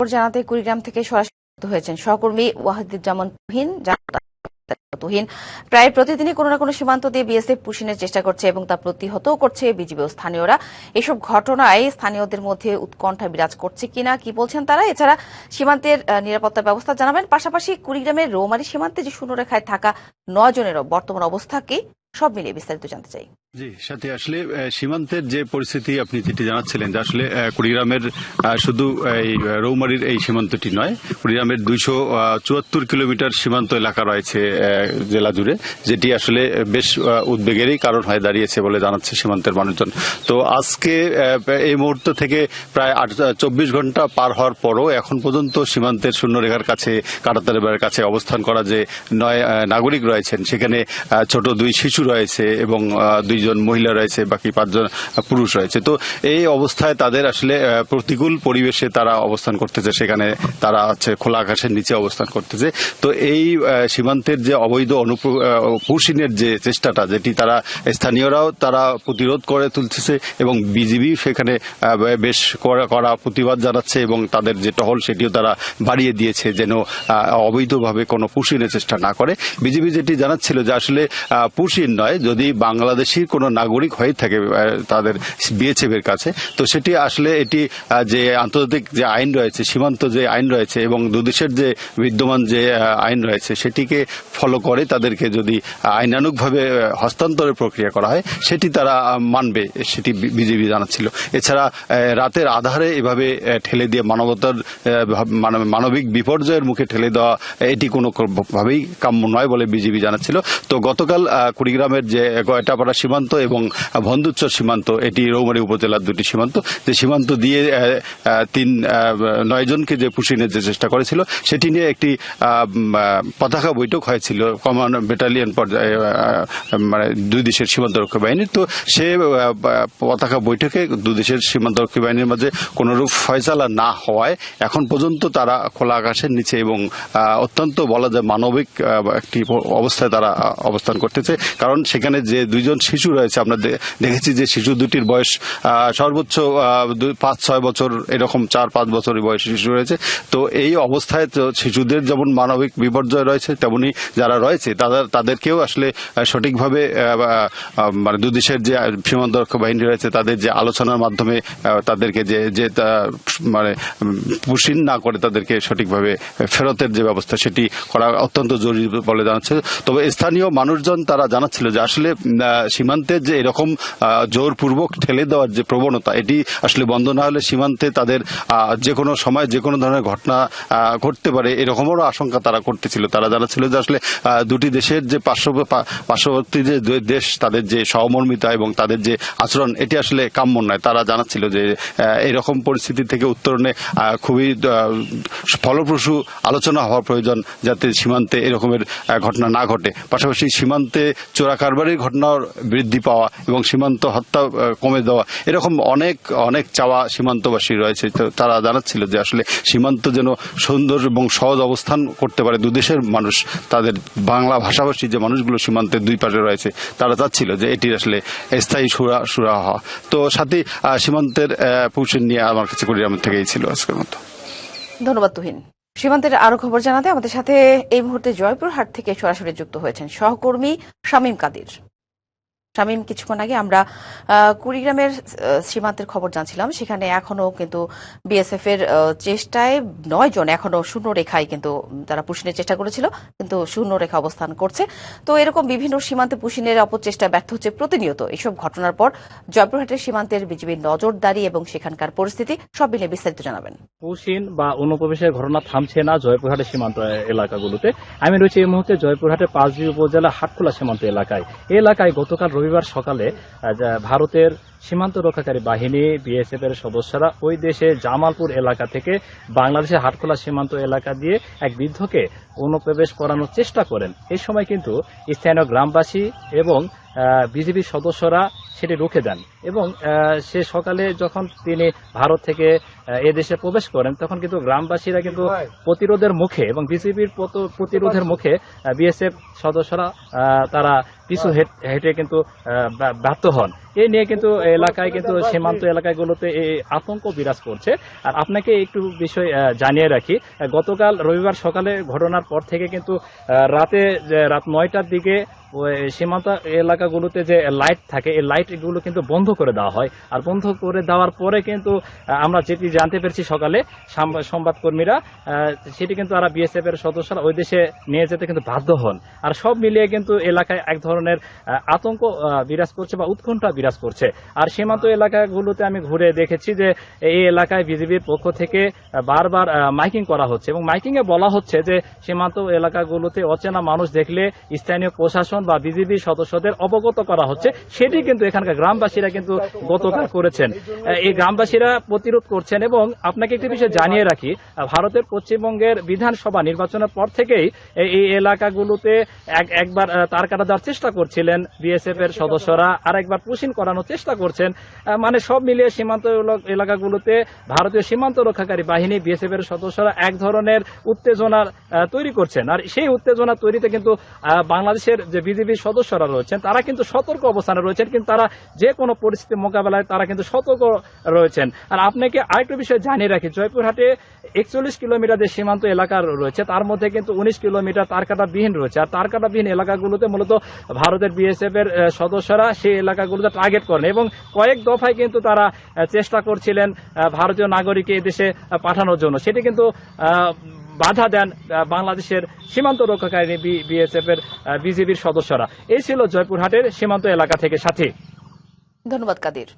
জানাতে কুড়িগ্রাম থেকে সরাসরি হয়েছেন সহকর্মী ওয়াহিদুজ্জামান তুহিন। প্রায় প্রতিদিনই কোনো না কোনো সীমান্ত দিয়ে বিএসএফ পুশিনের চেষ্টা করছে এবং তা প্রতিহত করছে বিজিবি ও স্থানীয়রা। এসব ঘটনায় স্থানীয়দের মধ্যে উৎকণ্ঠা বিরাজ করছে কিনা, কি বলছেন তারা? এছাড়া সীমান্তের নিরাপত্তা ব্যবস্থা জানাবেন। পাশাপাশি কুড়িগ্রামের রৌমারী সীমান্তে যে শূন্যরেখায় থাকা 9 জনেরও বর্তমান অবস্থা কি, সব মিলিয়ে বিস্তারিত জানতে চাই। জি সাথে আসলে সীমান্তের যে পরিস্থিতি আপনি যেটি জানাচ্ছিলেন যে আসলে কুড়িগ্রামের শুধু এই রৌমারীর এই সীমান্তটি নয়, কুড়িগ্রামের 274 কিলোমিটার সীমান্ত এলাকা রয়েছে জেলা জুড়ে, যেটি আসলে বেশ উদ্বেগেরই কারণ হয়ে দাঁড়িয়েছে বলে জানাচ্ছে সীমান্তের মানুষজন। তো আজকে এই মুহূর্ত থেকে প্রায় 24 ঘন্টা পার হওয়ার পরও এখন পর্যন্ত সীমান্তের শূন্যরেখার কাছে, কাঁটাতারের কাছে অবস্থান করা যে 9 নাগরিক রয়েছেন, সেখানে ছোট 2 শিশু রয়েছে এবং 2 জন মহিলা রয়েছে, বাকি 5 জন পুরুষ রয়েছে। তো এই অবস্থায় তাদের আসলে প্রতিকূল পরিবেশে তারা অবস্থান করতেছে, সেখানে তারা হচ্ছে খোলা আকাশের নিচে অবস্থান করতেছে। তো এই সীমান্তের যে অবৈধ পুশিনের যে চেষ্টাটা, যেটি তারা স্থানীয়রাও তারা প্রতিরোধ করে তুলতেছে এবং বিজিবি সেখানে বেশ কড়া প্রতিবাদ জানাচ্ছে এবং তাদের যে টহল সেটিও তারা বাড়িয়ে দিয়েছে যেন অবৈধভাবে কোনো পুশিনের চেষ্টা না করে। বিজিবি যেটি জানাচ্ছিল যে আসলে পুশিন নয়, যদি বাংলাদেশি কোন নাগরিক হয়ে থাকে তাদের বিএসএফ এর কাছে, তো সেটি আসলে এটি যে আন্তর্জাতিক যে আইন রয়েছে, সীমান্ত যে আইন রয়েছে এবং দুদেশের যে বিদ্যমান যে আইন রয়েছে, সেটিকে ফলো করে তাদেরকে যদি আইনানুগভাবে হস্তান্তরের প্রক্রিয়া করা হয়, সেটি তারা মানবে, সেটি বিজিবি জানাচ্ছিল। এছাড়া রাতের আধারে এভাবে ঠেলে দিয়ে মানবিক বিপর্যয়ের মুখে ঠেলে দেওয়া এটি কোনোভাবেই কাম্য নয় বলে বিজিবি জানাচ্ছিল। তো গতকাল কুড়িগ্রামের যে গয়টাপাড়া সীমান্ত এবং বন্দুচ্চর সীমান্ত, এটি রৌমারী উপজেলার 2টি সীমান্ত, যে সীমান্ত দিয়ে 9 জনকে যে পুশিনের যে চেষ্টা করেছিল, সেটি নিয়ে একটি পতাকা বৈঠক হয়েছিল কমান্ড ব্যাটালিয়ন পর্যায়ে, মানে 2 দেশের সীমান্তরক্ষী বাহিনীর। তো সে পতাকা বৈঠকে 2 দেশের সীমান্তরক্ষী বাহিনীর মাঝে কোনরূপ ফয়সালা না হওয়ায় এখন পর্যন্ত তারা খোলা আকাশের নিচে এবং অত্যন্ত বলা যায় মানবিক একটি অবস্থায় তারা অবস্থান করতেছে। কারণ সেখানে যে 2 জন শিশু রয়েছে, আমরা দেখেছি যে শিশু দুটির বয়স সর্বোচ্চ 5-6 বছর, এরকম 4-5 বছরের বয়সী শিশু রয়েছে। তো এই অবস্থায় তো শিশুদের যেমন মানবিক বিপর্যয় রয়েছে, তেমনি যারা রয়েছে তাদেরকেও আসলে সঠিকভাবে মানে 2 দেশের যে সীমান্তরক্ষী বাহিনী রয়েছে তাদের যে আলোচনার মাধ্যমে তাদেরকে যে মানে পুশিন না করে তাদেরকে সঠিকভাবে ফেরতের যে ব্যবস্থা, সেটি করা অত্যন্ত জরুরি বলে জানাচ্ছে। তবে স্থানীয় মানুষজন তারা জানাচ্ছিল যে আসলে সীমান্তের যে এরকম জোরপূর্বক ঠেলে দেওয়ার যে প্রবণতা, এটি আসলে বন্ধ না হলে সীমান্তে তাদের যে কোনো সময় যে কোনো ধরনের ঘটনা ঘটতে পারে, এরকমেরও আশঙ্কা তারা করতেছিল। তারা জানাচ্ছিল যে আসলে 2টি দেশের যে পার্শ্ববর্তী যে দেশ, তাদের যে সহমর্মিতা এবং তাদের যে আচরণ, এটি আসলে কাম্য নয়। তারা জানাচ্ছিল যে এরকম পরিস্থিতি থেকে উত্তরণে খুবই ফলপ্রসূ আলোচনা হওয়া প্রয়োজন, যাতে সীমান্তে এরকমের ঘটনা না ঘটে। পাশাপাশি সীমান্তে চোরা কারবারির ঘটনার বৃদ্ধি পাওয়া এবং সীমান্ত হত্যা কমে দেওয়া, এরকম অনেক চাওয়া সীমান্তবাসী রয়েছে। তো তারা জানাচ্ছিল যে আসলে সীমান্ত যেন সুন্দর এবং সহজ অবস্থান করতে পারে 2 দেশের মানুষ, তাদের বাংলা ভাষাভাষী যে মানুষগুলো সীমান্তের 2 পাশে রয়েছে, তারা চাচ্ছিল যে এটির আসলে স্থায়ী সুরা হওয়া। তো সাথে সীমান্তের পুশিন নিয়ে আমার কাছে কুড়িগ্রাম থেকেই ছিল আজকের মতো। ধন্যবাদ তুহিন। সীমান্তের আরো খবর জানাতে আমাদের সাথে এই মুহূর্তে জয়পুরহাট থেকে সরাসরি যুক্ত হয়েছেন সহকর্মী শামীম কাদির। শামীম, কিছুক্ষণ আগে আমরা কুড়িগ্রামের সীমান্তের খবর জানছিলাম, সেখানে এখনো কিন্তু বিএসএফ এর চেষ্টায় 9 জন এখনো শূন্য রেখায় কিন্তু তারা পুশিনের চেষ্টা করেছিল, কিন্তু শূন্য রেখা অবস্থান করছে। তো এরকম বিভিন্ন সীমান্তে পুশিনের অপচেষ্টা ব্যর্থ হচ্ছে প্রতিনিয়ত। এসব ঘটনার পর জয়পুরহাটের সীমান্তের বিজিবির নজরদারি এবং সেখানকার পরিস্থিতি সব মিলে বিস্তারিত জানাবেন। পুশিন বা অনুপ্রবেশের ঘটনা থামছে না জয়পুরহাটের সীমান্ত এলাকাগুলোতে। আমি রয়েছি এই মুহূর্তে জয়পুরহাটের পাঁচবি উপজেলা হাটখোলা সীমান্ত এলাকায়। এই এলাকায় গতকাল রবিবার সকালে ভারতের সীমান্ত রক্ষাকারী বাহিনী বিএসএফ এর সদস্যরা ওই দেশে জামালপুর এলাকা থেকে বাংলাদেশের হাটখোলা সীমান্ত এলাকা দিয়ে এক বৃদ্ধকে অনুপ্রবেশ করানোর চেষ্টা করেন। এই সময় কিন্তু স্থানীয় গ্রামবাসী এবং বিজেপির সদস্যরা সেটি রুখে দেন এবং সে সকালে যখন তিনি ভারত থেকে এদেশে প্রবেশ করেন তখন কিন্তু গ্রামবাসীরা কিন্তু প্রতিরোধের মুখে এবং বিজেপির প্রতিরোধের মুখে বিএসএফ সদস্যরা তারা পিছু হেঁটে কিন্তু ব্যর্থ হন। এ নিয়ে কিন্তু এলাকায় কিন্তু সীমান্ত এলাকাগুলোতে এই আতঙ্ক বিরাজ করছে। আর আপনাকে একটু বিষয় জানিয়ে রাখি, গতকাল রবিবার সকালে ঘটনার পর থেকে কিন্তু রাত 9টার দিকে সীমান্ত এলাকাগুলোতে যে লাইট থাকে এই লাইটগুলো কিন্তু বন্ধ করে দেওয়া হয়। আর বন্ধ করে দেওয়ার পরে কিন্তু আমরা যেটি জানতে পেরেছি সকালে সংবাদকর্মীরা, সেটি কিন্তু তারা বিএসএফ এর সদস্যরা ওই দেশে নিয়ে যেতে কিন্তু বাধ্য হন। আর সব মিলিয়ে কিন্তু এলাকায় এক ধরনের আতঙ্ক বিরাজ করছে বা উৎকণ্ঠা বিরাজ করছে। আর সীমান্ত এলাকাগুলোতে আমি ঘুরে দেখেছি যে এই এলাকায় বিজেপির পক্ষ থেকে বারবার মাইকিং করা হচ্ছে এবং মাইকিং এ বলা হচ্ছে যে সীমান্ত এলাকাগুলোতে অচেনা মানুষ দেখলে স্থানীয় প্রশাসন বা বিজেপি সদস্যদের অবগত করা হচ্ছে। সেটি কিন্তু এখানকার গ্রামবাসীরা কিন্তু গতকাল করেছেন। এই গ্রামবাসীরা প্রতিরোধ করছেন এবং আপনাকে একটি বিষয় জানিয়ে রাখি, ভারতের পশ্চিমবঙ্গের বিধানসভা নির্বাচনের পর থেকেই এই এলাকাগুলোতে একবার তার কাটা দেওয়ার চেষ্টা করছিলেন বিএসএফ এর সদস্যরা, আর একবার পুশিং করানোর চেষ্টা করছেন। মানে সব মিলিয়ে সীমান্ত এলাকাগুলোতে ভারতীয় সীমান্ত রক্ষাকারী বাহিনী বিএসএফ এর সদস্যরা এক ধরনের উত্তেজনা তৈরি করছেন। আর সেই উত্তেজনা তৈরিতে কিন্তু বাংলাদেশের যে বিজেপির সদস্যরা রয়েছেন তারা কিন্তু সতর্ক অবস্থানে রয়েছেন, কিন্তু তারা যে কোনো পরিস্থিতি মোকাবেলায় তারা কিন্তু সতর্ক রয়েছেন। আর আপনাকে আরেকটু বিষয় জানিয়ে রাখি, জয়পুরহাটে 41 কিলোমিটার যে সীমান্ত এলাকা রয়েছে তার মধ্যে কিন্তু 19 কিলোমিটার তারকাটাবিহীন রয়েছে। আর তারকাটাবিহীন এলাকাগুলোতে মূলত ভারতের বিএসএফ এর সদস্যরা সেই এলাকাগুলোতে টার্গেট করেন এবং কয়েক দফায় কিন্তু তারা চেষ্টা করছিলেন ভারতীয় নাগরিককে এদেশে পাঠানোর জন্য। সেটি কিন্তু বাধা দেন বাংলাদেশের সীমান্ত রক্ষাকারী বিএসএফ এর বিজিবির সদস্যরা। এই ছিল জয়পুরহাটের সীমান্ত এলাকা থেকে সাথী। ধন্যবাদ কাদির।